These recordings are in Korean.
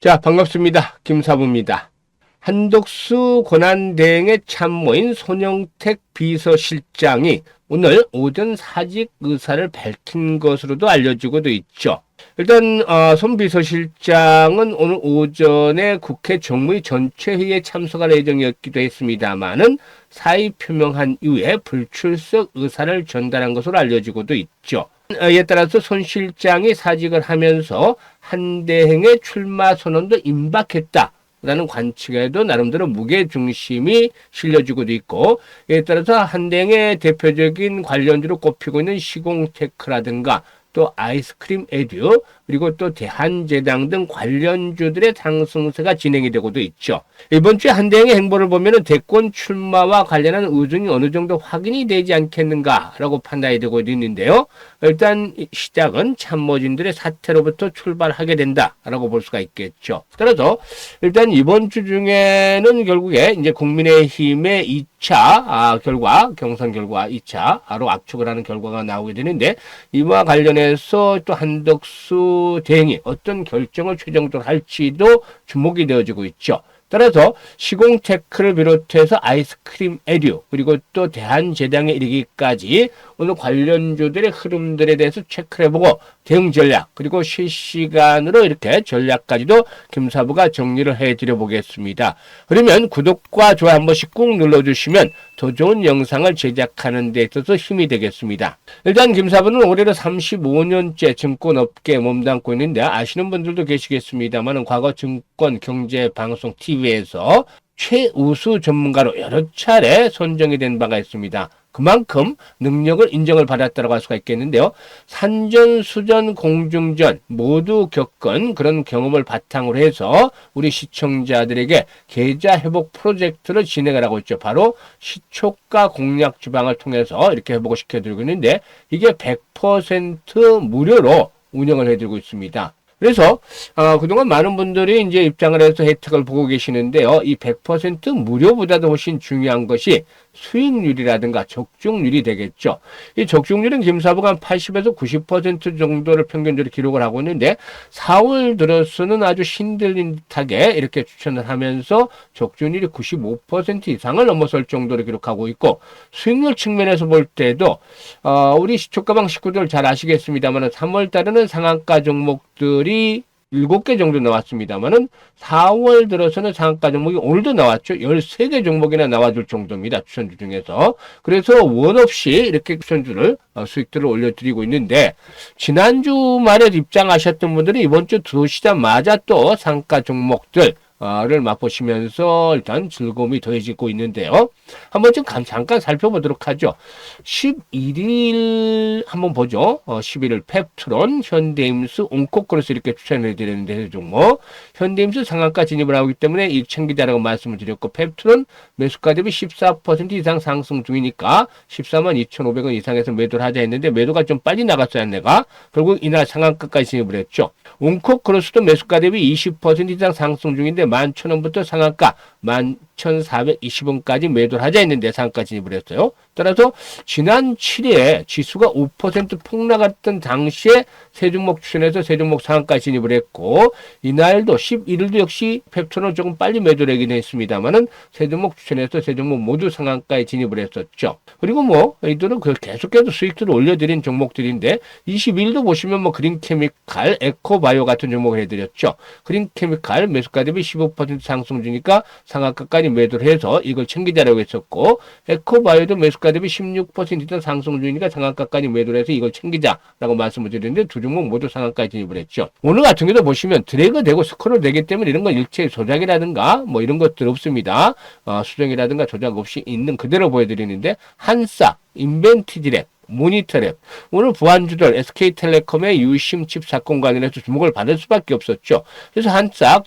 자, 반갑습니다. 김사부입니다. 한덕수 권한대행의 참모인 손영택 비서실장이 오늘 오전 사직 의사를 밝힌 것으로도 알려지고도 있죠. 일단 손 비서실장은 오늘 오전에 국회 정무위 전체회의에 참석할 예정이었기도 했습니다마는 사의 표명한 이후에 불출석 의사를 전달한 것으로 알려지고도 있죠. 이에 따라서 손 실장이 사직을 하면서 한대행의 출마 선언도 임박했다라는 관측에도 나름대로 무게중심이 실려지고도 있고, 이에 따라서 한대행의 대표적인 관련주로 꼽히고 있는 시공테크라든가 또 아이스크림 에듀, 그리고 또 대한제당 등 관련주들의 상승세가 진행이 되고도 있죠. 이번 주에 한대행의 행보를 보면 대권 출마와 관련한 의중이 어느 정도 확인이 되지 않겠는가라고 판단이 되고 있는데요. 일단 시작은 참모진들의 사퇴로부터 출발하게 된다라고 볼 수가 있겠죠. 따라서 일단 이번 주 중에는 결국에 이제 국민의힘의 2차 결과, 경선 결과 2차로 압축을 하는 결과가 나오게 되는데, 이와 관련해서 또 한덕수 대행이 어떤 결정을 최종적으로 할지도 주목이 되어지고 있죠. 따라서 시공테크를 비롯해서 아이스크림 에듀, 그리고 또 대한제당에 이르기까지 오늘 관련주들의 흐름들에 대해서 체크를 해보고 대응 전략, 그리고 실시간으로 이렇게 전략까지도 김사부가 정리를 해드려 보겠습니다. 그러면 구독과 좋아요 한 번씩 꾹 눌러주시면 더 좋은 영상을 제작하는 데 있어서 힘이 되겠습니다. 일단 김사부는 올해로 35년째 증권업계에 몸담고 있는데, 아시는 분들도 계시겠습니다만 과거 증권경제방송 TV에서 최우수 전문가로 여러 차례 선정이 된 바가 있습니다. 그만큼 능력을 인정을 받았다고 할 수가 있겠는데요. 산전수전 공중전 모두 겪은 그런 경험을 바탕으로 해서 우리 시청자들에게 계좌 회복 프로젝트를 진행을 하고 있죠. 바로 시초가 공략 주방을 통해서 이렇게 회복을 시켜드리고 있는데, 이게 100% 무료로 운영을 해드리고 있습니다. 그래서 그동안 많은 분들이 이제 입장을 해서 혜택을 보고 계시는데요. 이 100% 무료보다도 훨씬 중요한 것이 수익률이라든가 적중률이 되겠죠. 이 적중률은 김사부가 한 80에서 90% 정도를 평균적으로 기록을 하고 있는데, 4월 들어서는 아주 신들린 듯하게 이렇게 추천을 하면서 적중률이 95% 이상을 넘어설 정도로 기록하고 있고, 수익률 측면에서 볼 때도 우리 시초가방 식구들 잘 아시겠습니다만 3월 달에는 상한가 종목들이 7개 정도 나왔습니다만은 4월 들어서는 상한가 종목이 오늘도 나왔죠. 13개 종목이나 나와줄 정도입니다. 추천주 중에서. 그래서 원 없이 이렇게 추천주를 수익들을 올려드리고 있는데, 지난주 말에 입장하셨던 분들은 이번 주 들어오시자마자 또 상가 종목들 를 맛보시면서 일단 즐거움이 더해지고 있는데요. 한번 좀 잠깐 살펴보도록 하죠. 11일 한번 보죠. 11일 펩트론, 현대임수, 온코크로스 이렇게 추천해 드렸는데, 종목 현대임수 상한가 진입을 하고 있기 때문에 이익 챙기자라고 말씀을 드렸고, 펩트론 매수가 대비 14% 이상 상승 중이니까 14만 2,500원 이상에서 매도를 하자 했는데, 매도가 좀 빨리 나갔어요. 내가 결국 이날 상한가까지 진입을 했죠. 온코크로스도 매수가 대비 20% 이상 상승 중인데 11,000원부터 상한가 11,420원까지 매도를 하자 했는데 상한가 진입을 했어요. 따라서 지난 7일에 지수가 5% 폭락했던 당시에 세 종목 추천해서 세 종목 상한가 진입을 했고, 이날도 11일도 역시 펩톤을 조금 빨리 매도를 하긴 했습니다만은 세 종목 추천해서 세 종목 모두 상한가에 진입을 했었죠. 그리고 이들은 계속해서 수익들을 올려드린 종목들인데, 22일도 보시면 그린케미칼, 에코바이오 같은 종목을 해드렸죠. 그린케미칼 매수가 대비 15% 상승 중이니까 상한가까지 매도를 해서 이걸 챙기자라고 했었고, 에코바이오도 매수가 대비 16% 이상 상승 중이니까 상한가까지 매도를 해서 이걸 챙기자라고 말씀을 드렸는데, 두 종목 모두 상한가에 진입을 했죠. 오늘 같은 경우도 보시면 드래그 되고 스크롤 되기 때문에 이런 건 일체 조작이라든가 이런 것들 없습니다. 수정이라든가 조작 없이 있는 그대로 보여드리는데, 한싸, 인벤티지랩, 모니터랩, 오늘 부안주들 SK텔레콤의 유심 칩 사건 관련해서 주목을 받을 수밖에 없었죠. 그래서 한싹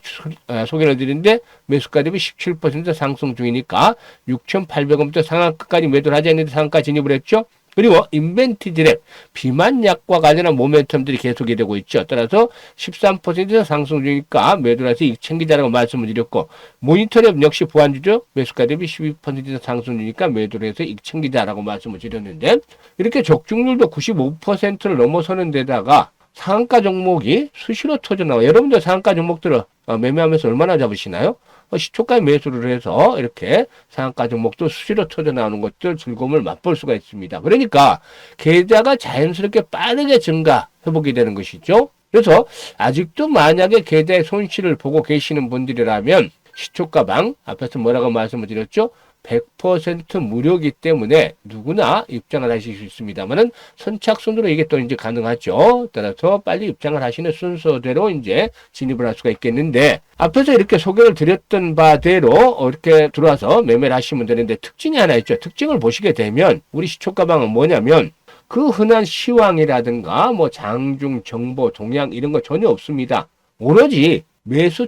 소개를 드리는데, 매수가 대비 17% 상승 중이니까 6,800원부터 상한가까지 매도를 하자 했는데 상한가 진입을 했죠. 그리고 인벤티지랩, 비만약과 관련한 모멘텀들이 계속이 되고 있죠. 따라서 13% 상승 중이니까 매도를 해서 이익 챙기자라고 말씀을 드렸고, 모니터랩 역시 보완주죠. 매수가 대비 12% 상승 중이니까 매도를 해서 이익 챙기자라고 말씀을 드렸는데, 이렇게 적중률도 95%를 넘어서는 데다가 상한가 종목이 수시로 터져 나와요. 여러분들 상한가 종목들을 매매하면서 얼마나 잡으시나요? 시초가 매수를 해서 이렇게 상한가 종목도 수시로 터져 나오는 것들 즐거움을 맛볼 수가 있습니다. 그러니까 계좌가 자연스럽게 빠르게 증가 회복이 되는 것이죠. 그래서 아직도 만약에 계좌의 손실을 보고 계시는 분들이라면 시초가방 앞에서 뭐라고 말씀을 드렸죠? 100% 무료이기 때문에 누구나 입장을 하실 수 있습니다만은 선착순으로 이게 또 이제 가능하죠. 따라서 빨리 입장을 하시는 순서대로 이제 진입을 할 수가 있겠는데, 앞에서 이렇게 소개를 드렸던 바대로 이렇게 들어와서 매매를 하시면 되는데, 특징이 하나 있죠. 특징을 보시게 되면 우리 시초가방은 뭐냐면 그 흔한 시황이라든가 뭐 장중 정보 동향 이런 거 전혀 없습니다. 오로지 매수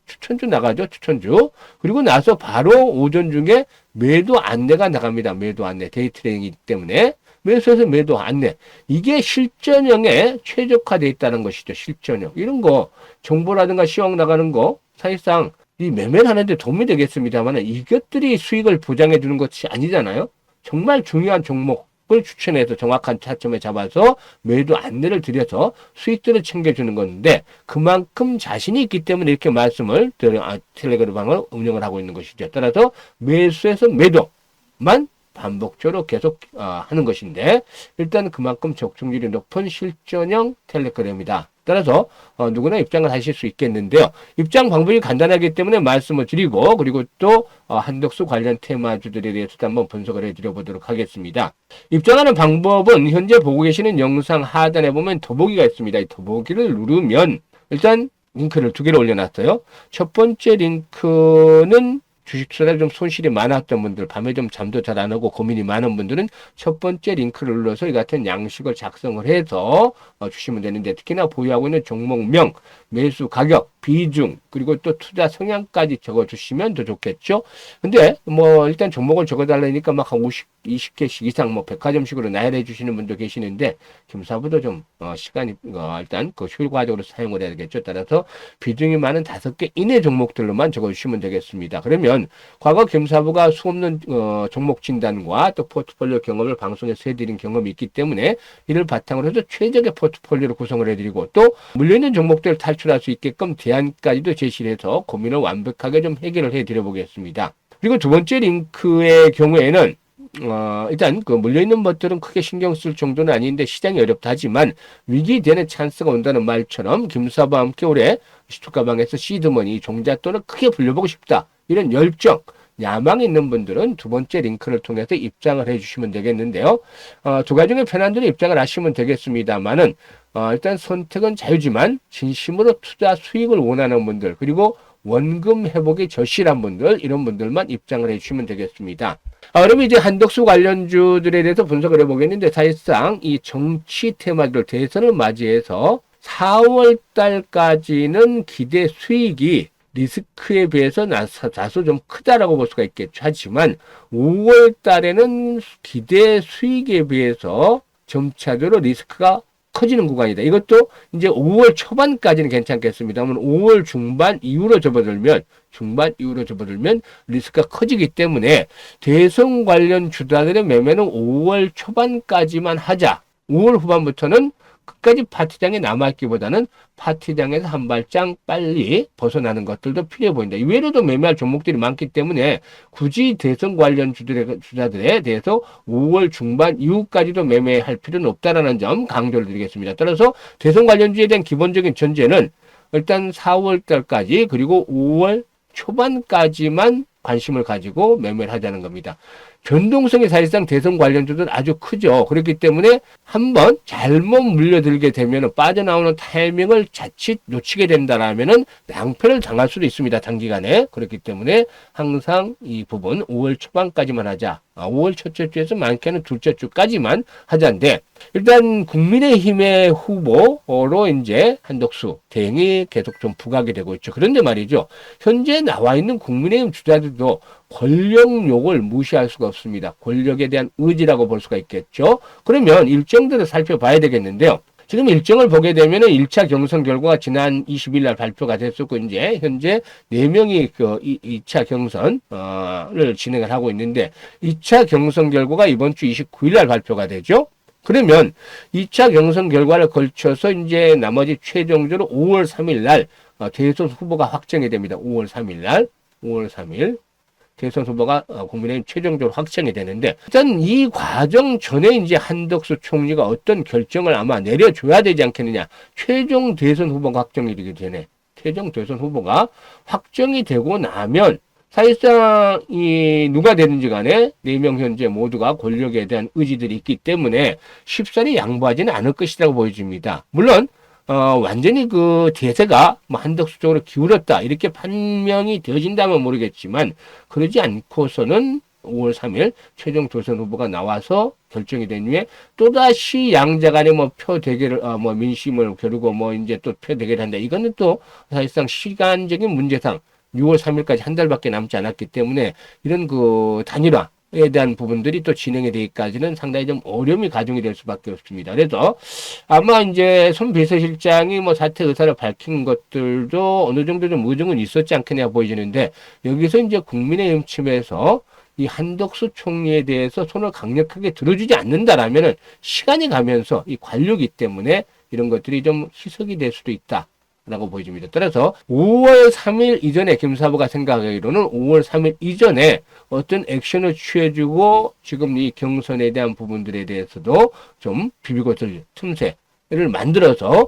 추천주 나가죠. 추천주. 그리고 나서 바로 오전 중에 매도 안내가 나갑니다. 매도 안내. 데이 트레이딩이기 때문에 매수해서 매도 안내. 이게 실전형에 최적화되어 있다는 것이죠. 실전형. 이런 거 정보라든가 시황 나가는 거 사실상 이 매매를 하는데 도움이 되겠습니다만 이것들이 수익을 보장해 주는 것이 아니잖아요. 정말 중요한 종목을 추천해서 정확한 차점에 잡아서 매도 안내를 드려서 수익들을 챙겨주는 건데, 그만큼 자신이 있기 때문에 이렇게 말씀을 텔레그램방을 운영을 하고 있는 것이죠. 따라서 매수해서 매도만 반복적으로 계속 하는 것인데, 일단 그만큼 적중률이 높은 실전형 텔레그램이다. 따라서 누구나 입장을 하실 수 있겠는데요. 입장 방법이 간단하기 때문에 말씀을 드리고, 그리고 또 한덕수 관련 테마주들에 대해서도 한번 분석을 해드려 보도록 하겠습니다. 입장하는 방법은 현재 보고 계시는 영상 하단에 보면 더보기가 있습니다. 이 더보기를 누르면 일단 링크를 두 개를 올려놨어요. 첫 번째 링크는 주식 투자에 좀 손실이 많았던 분들, 밤에 좀 잠도 잘 안 오고 고민이 많은 분들은 첫 번째 링크를 눌러서 이 같은 양식을 작성을 해서 주시면 되는데, 특히나 보유하고 있는 종목명, 매수 가격, 비중, 그리고 또 투자 성향까지 적어주시면 더 좋겠죠. 근데 뭐 일단 종목을 적어달라니까 막 한 20개씩 이상 뭐 백화점식으로 나열해 주시는 분도 계시는데, 김사부도 좀 시간이 일단 그 효과적으로 사용을 해야 되겠죠. 따라서 비중이 많은 5개 이내 종목들로만 적어주시면 되겠습니다. 그러면 과거 김사부가 수없는 종목 진단과 또 포트폴리오 경험을 방송에서 해드린 경험이 있기 때문에 이를 바탕으로 해서 최적의 포트폴리오를 구성을 해드리고, 또 물려있는 종목들을 탈출할 수 있게끔 대안까지도 제시를 해서 고민을 완벽하게 좀 해결을 해드려 보겠습니다. 그리고 두 번째 링크의 경우에는 일단 그 물려있는 것들은 크게 신경 쓸 정도는 아닌데 시장이 어렵다 하지만 위기 되는 찬스가 온다는 말처럼 김사부와 함께 올해 시초가방에서 시드머니 종잣돈을 크게 불려보고 싶다, 이런 열정, 야망이 있는 분들은 두 번째 링크를 통해서 입장을 해주시면 되겠는데요. 두 가지 중에 편한 대로 입장을 하시면 되겠습니다만은 일단 선택은 자유지만 진심으로 투자 수익을 원하는 분들, 그리고 원금 회복이 절실한 분들, 이런 분들만 입장을 해주시면 되겠습니다. 그러면 이제 한덕수 관련주들에 대해서 분석을 해보겠는데, 사실상 이 정치 테마들 대선을 맞이해서 4월 달까지는 기대 수익이 리스크에 비해서 다소 좀 크다라고 볼 수가 있겠죠. 하지만 5월 달에는 기대 수익에 비해서 점차적으로 리스크가 커지는 구간이다. 이것도 이제 5월 초반까지는 괜찮겠습니다만 5월 중반 이후로 접어들면 리스크가 커지기 때문에 대선 관련 주다들의 매매는 5월 초반까지만 하자. 5월 후반부터는 끝까지 파티장에 남아있기보다는 파티장에서 한 발짝 빨리 벗어나는 것들도 필요해 보인다. 이외에도 매매할 종목들이 많기 때문에 굳이 대선 관련 주자들에 대해서 5월 중반 이후까지도 매매할 필요는 없다라는 점 강조를 드리겠습니다. 따라서 대선 관련주에 대한 기본적인 전제는 일단 4월 달까지, 그리고 5월 초반까지만 관심을 가지고 매매를 하자는 겁니다. 변동성이 사실상 대선 관련주들은 아주 크죠. 그렇기 때문에 한번 잘못 물려들게 되면 빠져나오는 타이밍을 자칫 놓치게 된다라면은 낭패를 당할 수도 있습니다. 단기간에. 그렇기 때문에 항상 이 부분 5월 초반까지만 하자. 5월 첫째 주에서 많게는 둘째 주까지만 하자인데, 일단 국민의힘의 후보로 이제 한덕수 대행이 계속 좀 부각이 되고 있죠. 그런데 말이죠, 현재 나와 있는 국민의힘 주자들도 권력욕을 무시할 수가 없습니다. 권력에 대한 의지라고 볼 수가 있겠죠. 그러면 일정들을 살펴봐야 되겠는데요. 지금 일정을 보게 되면은 1차 경선 결과가 지난 20일 날 발표가 됐었고, 이제 현재 4명이 그 2차 경선을 진행을 하고 있는데, 2차 경선 결과가 이번 주 29일 날 발표가 되죠. 그러면 2차 경선 결과를 걸쳐서 이제 나머지 최종적으로 5월 3일 날 대선 후보가 확정이 됩니다. 5월 3일 날, 5월 3일 대선 후보가 국민의힘 최종적으로 확정이 되는데, 일단 이 과정 전에 이제 한덕수 총리가 어떤 결정을 아마 내려줘야 되지 않겠느냐. 최종 대선 후보가 확정이 되기 전에, 최종 대선 후보가 확정이 되고 나면 사실상 이 누가 되든지 간에 4명 현재 모두가 권력에 대한 의지들이 있기 때문에 쉽사리 양보하지는 않을 것이라고 보여집니다. 물론 완전히 그 대세가 뭐 한덕수 쪽으로 기울었다 이렇게 판명이 되어진다면 모르겠지만, 그러지 않고서는 5월 3일 최종 대선 후보가 나와서 결정이 된 후에 또다시 양자 간에 뭐 표 대결을 뭐 민심을 겨루고 뭐 이제 또 표 대결을 한다. 이거는 또 사실상 시간적인 문제상 6월 3일까지 한 달밖에 남지 않았기 때문에 이런 그 단일화에 대한 부분들이 또 진행이 되기까지는 상당히 좀 어려움이 가중이 될 수밖에 없습니다. 그래서 아마 이제 손 비서실장이 뭐 사퇴 의사를 밝힌 것들도 어느 정도 좀 의중은 있었지 않겠냐 보여지는데, 여기서 이제 국민의힘 측에서 이 한덕수 총리에 대해서 손을 강력하게 들어주지 않는다라면은 시간이 가면서 이 관료기 때문에 이런 것들이 좀 희석이 될 수도 있다. 라고 보여집니다. 따라서 5월 3일 이전에 김사부가 생각하기로는 5월 3일 이전에 어떤 액션을 취해주고 지금 이 경선에 대한 부분들에 대해서도 좀 비비고 들 틈새를 만들어서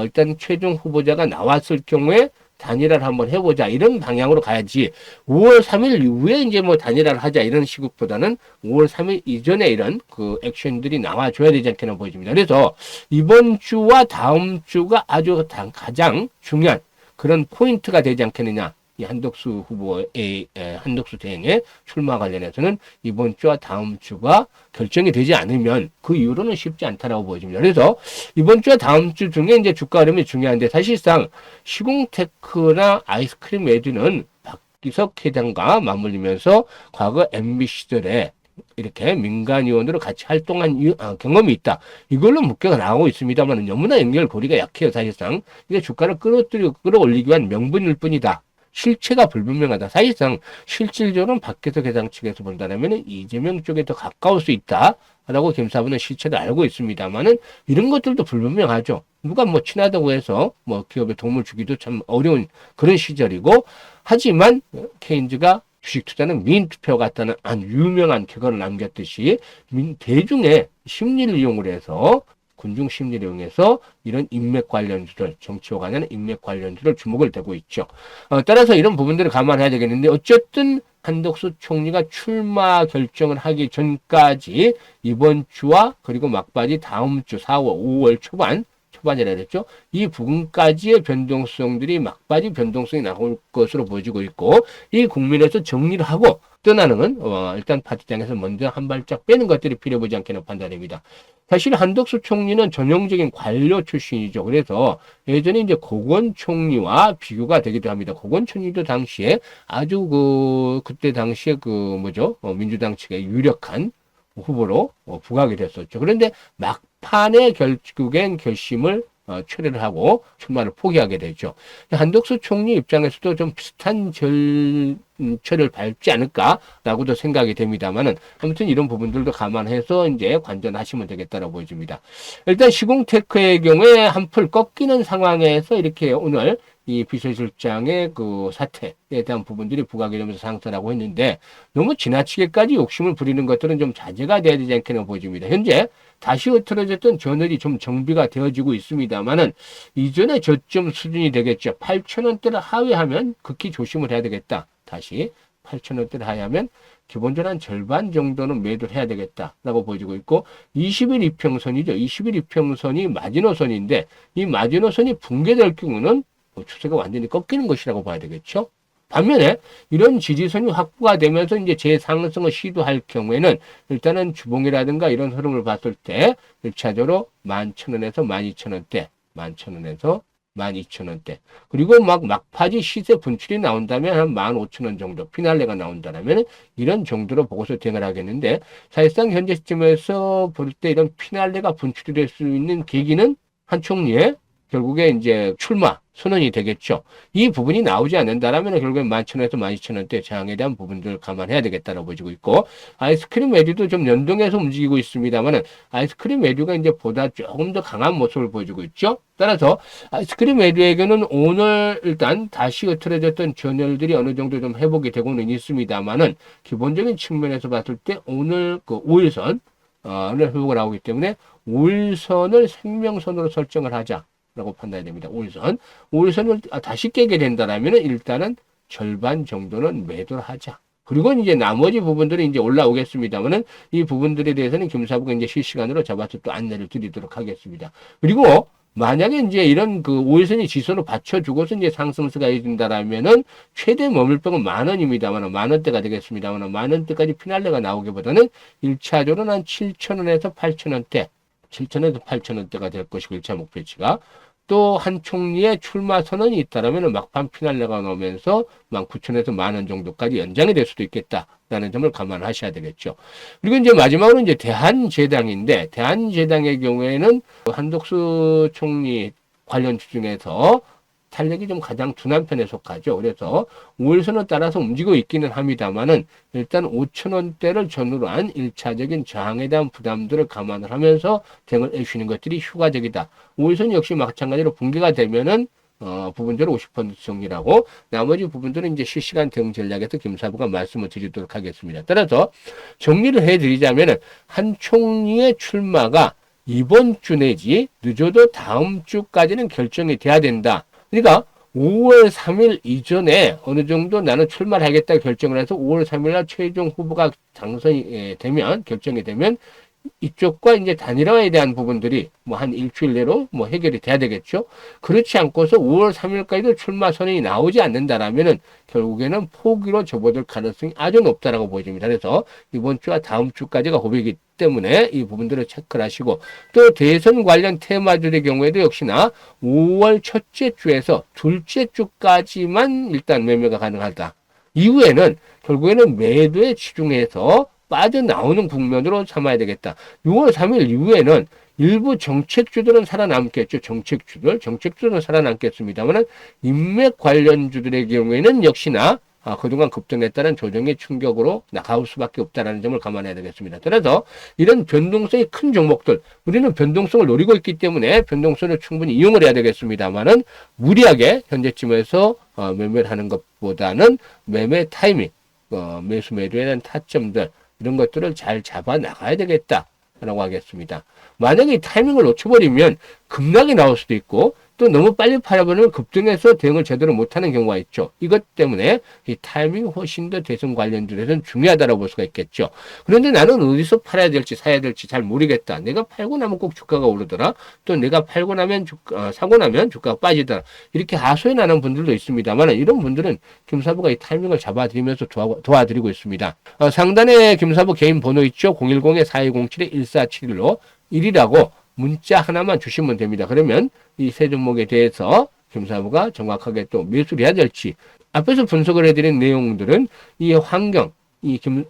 일단 최종 후보자가 나왔을 경우에 단일화를 한번 해보자 이런 방향으로 가야지, 5월 3일 이후에 이제 뭐 단일화를 하자 이런 시국보다는 5월 3일 이전에 이런 그 액션들이 나와줘야 되지 않겠나 보여집니다. 그래서 이번 주와 다음 주가 아주 가장 중요한 그런 포인트가 되지 않겠느냐. 이 한덕수 후보의 한덕수 대행의 출마 관련해서는 이번 주와 다음 주가 결정이 되지 않으면 그 이후로는 쉽지 않다라고 보여집니다. 그래서 이번 주와 다음 주 중에 이제 주가 흐름이 중요한데, 사실상 시공테크나 아이스크림 매주는 박기석 회장과 맞물리면서 과거 MB 시절에 이렇게 민간위원으로 같이 활동한 경험이 있다. 이걸로 목표가 나오고 있습니다만 너무나 연결고리가 약해요. 사실상 이게 주가를 끌어올리기 위한 명분일 뿐이다. 실체가 불분명하다. 사실상 실질적으로는 박기석 회장 측에서 본다면 이재명 쪽에 더 가까울 수 있다라고 김사부는 실체를 알고 있습니다만은 이런 것들도 불분명하죠. 누가 뭐 친하다고 해서 뭐 기업에 도움을 주기도 참 어려운 그런 시절이고, 하지만 케인즈가 주식 투자는 미인 투표 같다는 안 유명한 격언을 남겼듯이 대중의 심리를 이용을 해서, 군중 심리를 이용해서 이런 인맥 관련주들, 정치와 관련 인맥 관련주들 주목을 대고 있죠. 따라서 이런 부분들을 감안해야 되겠는데, 어쨌든 한덕수 총리가 출마 결정을 하기 전까지 이번 주와 그리고 막바지 다음 주 4월, 5월 초반이라 그랬죠. 이 부분까지의 변동성들이 막바지 변동성이 나올 것으로 보여지고 있고, 이 국면에서 정리를 하고 떠나는 건 일단 파티장에서 먼저 한 발짝 빼는 것들이 필요해 보지 않겠나 판단됩니다. 사실 한덕수 총리는 전형적인 관료 출신이죠. 그래서 예전에 이제 고건 총리와 비교가 되기도 합니다. 고건 총리도 당시에 아주 그때 당시에 민주당 측의 유력한 후보로 부각이 됐었죠. 그런데 막판에 결국엔 결심을 철회를 하고 출마를 포기하게 되죠. 한덕수 총리 입장에서도 좀 비슷한 절차를 밟지 않을까라고도 생각이 됩니다만은, 아무튼 이런 부분들도 감안해서 이제 관전하시면 되겠다라고 보여집니다. 일단 시공테크의 경우에 한풀 꺾이는 상황에서 이렇게 오늘 이 비서실장의 그 사태에 대한 부분들이 부각이 되면서 상승하고 했는데, 너무 지나치게까지 욕심을 부리는 것들은 좀 자제가 돼야 되지 않겠나 보여집니다. 현재 다시 흐트러졌던 저널이 좀 정비가 되어지고 있습니다만은 이전의 저점 수준이 되겠죠. 8,000원대를 하회하면 극히 조심을 해야 되겠다. 다시 8,000원대를 하회하면 기본적으로 한 절반 정도는 매도를 해야 되겠다라고 보여지고 있고, 20일 이평선이죠. 20일 이평선이 마지노선인데 이 마지노선이 붕괴될 경우는 추세가 완전히 꺾이는 것이라고 봐야 되겠죠. 반면에 이런 지지선이 확보가 되면서 이제 재상승을 시도할 경우에는 일단은 주봉이라든가 이런 흐름을 봤을 때 1차적으로 11,000원에서 12,000원대, 11,000원에서 12,000원대. 그리고 막파지 시세 분출이 나온다면 한 15,000원 정도, 피날레가 나온다면 이런 정도로 보고서 대응을 하겠는데, 사실상 현재 시점에서 볼 때 이런 피날레가 분출이 될 수 있는 계기는 한 총리의 결국에 이제 출마 선언이 되겠죠. 이 부분이 나오지 않는다라면 결국엔 11,000원에서 12,000원대 저항에 대한 부분들을 감안해야 되겠다라고 보여지고 있고, 아이스크림 메뉴도 좀 연동해서 움직이고 있습니다만은 아이스크림 메뉴가 이제 보다 조금 더 강한 모습을 보여주고 있죠. 따라서 아이스크림 메뉴에게는 오늘 일단 다시 흐트러졌던 전열들이 어느 정도 좀 회복이 되고는 있습니다만은 기본적인 측면에서 봤을 때 오늘 그 5일선 를 회복을 하고 있기 때문에 5일선을 생명선으로 설정을 하자. 라고 판단이 됩니다. 5일선. 5일선을 다시 깨게 된다라면 일단은 절반 정도는 매도를 하자. 그리고 이제 나머지 부분들이 이제 올라오겠습니다만은 이 부분들에 대해서는 김사부가 이제 실시간으로 잡아서 또 안내를 드리도록 하겠습니다. 그리고 만약에 이제 이런 그 5일선이 지수로 받쳐주고서 이제 상승세가 이어진다라면은 최대 머물병은 10,000원입니다만 10,000원대가 되겠습니다만 10,000원대까지 피날레가 나오기보다는 1차적으로는 한 7,000원에서 8,000원대 7,000원에서 8,000원대가 될 것이고 1차 목표치가 또 한 총리의 출마 선언이 있다라면 막판 피날레가 나오면서 19,000원에서 10,000원 정도까지 연장이 될 수도 있겠다라는 점을 감안하셔야 되겠죠. 그리고 이제 마지막으로 이제 대한제당인데 대한제당의 경우에는 한덕수 총리 관련주 중에서 탄력이 좀 가장 둔한 편에 속하죠. 그래서 5일선을 따라서 움직이고 있기는 합니다만은 일단 5,000원대를 전후로 한 1차적인 저항에 대한 부담들을 감안을 하면서 대응을 해주시는 것들이 효과적이다. 5일선 역시 마찬가지로 붕괴가 되면은 부분적으로 50% 정리라고 나머지 부분들은 이제 실시간 대응 전략에서 김사부가 말씀을 드리도록 하겠습니다. 따라서 정리를 해드리자면은 한 총리의 출마가 이번 주 내지 늦어도 다음 주까지는 결정이 돼야 된다. 그러니까 5월 3일 이전에 어느 정도 나는 출마를 하겠다 결정을 해서 5월 3일 날 최종 후보가 당선이 되면 결정이 되면 이쪽과 이제 단일화에 대한 부분들이 뭐 한 일주일 내로 뭐 해결이 돼야 되겠죠. 그렇지 않고서 5월 3일까지도 출마 선언이 나오지 않는다라면은 결국에는 포기로 접어들 가능성이 아주 높다라고 보여집니다. 그래서 이번 주와 다음 주까지가 고비이기 때문에 이 부분들을 체크를 하시고 또 대선 관련 테마주의 경우에도 역시나 5월 첫째 주에서 둘째 주까지만 일단 매매가 가능하다. 이후에는 결국에는 매도에 치중해서 빠져나오는 국면으로 삼아야 되겠다. 6월 3일 이후에는 일부 정책주들은 살아남겠죠. 정책주들은 살아남겠습니다만 인맥 관련주들의 경우에는 역시나 그동안 급등에 따른 조정의 충격으로 나가올 수밖에 없다는 점을 감안해야 되겠습니다. 그래서 이런 변동성이 큰 종목들, 우리는 변동성을 노리고 있기 때문에 변동성을 충분히 이용을 해야 되겠습니다만은 무리하게 현재쯤에서 매매를 하는 것보다는 매매 타이밍, 매수 매도에 대한 타점들 이런 것들을 잘 잡아 나가야 되겠다라고 하겠습니다. 만약에 이 타이밍을 놓쳐버리면 급락이 나올 수도 있고 또 너무 빨리 팔아버리면 급등해서 대응을 제대로 못하는 경우가 있죠. 이것 때문에 이 타이밍이 훨씬 더 대선 관련주에서는 중요하다고 볼 수가 있겠죠. 그런데 나는 어디서 팔아야 될지 사야 될지 잘 모르겠다. 내가 팔고 나면 꼭 주가가 오르더라. 또 내가 팔고 나면 사고 나면 주가가 빠지더라. 이렇게 하소연 하는 분들도 있습니다만 이런 분들은 김사부가 이 타이밍을 잡아드리면서 도와드리고 있습니다. 상단에 김사부 개인 번호 있죠. 010-4207-1471로 1이라고 문자 하나만 주시면 됩니다. 그러면 이 세 종목에 대해서 김사부가 정확하게 또 매수를 해야 될지 앞에서 분석을 해드린 내용들은 이 환경,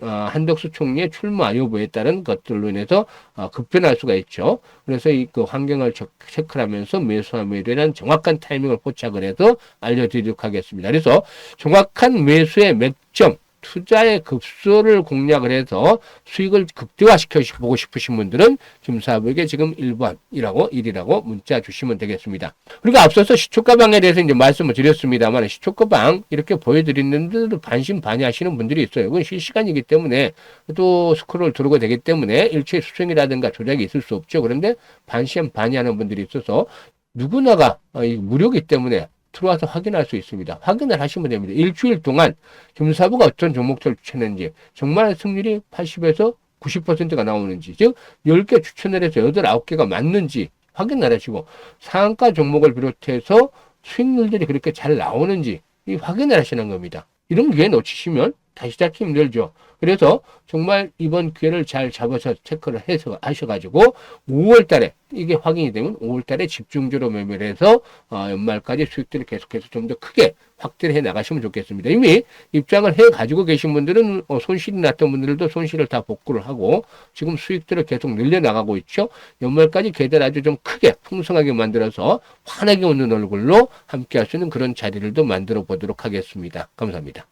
한덕수 총리의 출마 여부에 따른 것들로 인해서 급변할 수가 있죠. 그래서 그 환경을 체크를 하면서 매수와 매도에 대한 정확한 타이밍을 포착을 해서 알려드리도록 하겠습니다. 그래서 정확한 매수의 맥점, 투자의 급소를 공략을 해서 수익을 극대화시켜 보고 싶으신 분들은 김사부에게 지금 1이라고 문자 주시면 되겠습니다. 그리고 앞서서 시초가방에 대해서 이제 말씀을 드렸습니다만 시초가방 이렇게 보여드리는데도 반신반의하시는 분들이 있어요. 이건 실시간이기 때문에 또 스크롤 들어오게 되기 때문에 일체 수정이라든가 조작이 있을 수 없죠. 그런데 반신반의하는 분들이 있어서 누구나가 무료이기 때문에 들어와서 확인할 수 있습니다. 확인을 하시면 됩니다. 일주일 동안 김사부가 어떤 종목들을 추천했는지 정말 승률이 80에서 90%가 나오는지 즉 10개 추천을 해서 8, 9개가 맞는지 확인을 하시고 상한가 종목을 비롯해서 수익률들이 그렇게 잘 나오는지 확인을 하시는 겁니다. 이런 기회 놓치시면 다시 잡기 힘들죠. 그래서 정말 이번 기회를 잘 잡아서 체크를 해서 하셔가지고 5월 달에 이게 확인이 되면 5월 달에 집중적으로 매매를 해서 연말까지 수익들을 계속해서 좀 더 크게 확대를 해 나가시면 좋겠습니다. 이미 입장을 해 가지고 계신 분들은 손실이 났던 분들도 손실을 다 복구를 하고 지금 수익들을 계속 늘려 나가고 있죠. 연말까지 계좌를 아주 좀 크게 풍성하게 만들어서 환하게 웃는 얼굴로 함께 할 수 있는 그런 자리를 또 만들어 보도록 하겠습니다. 감사합니다.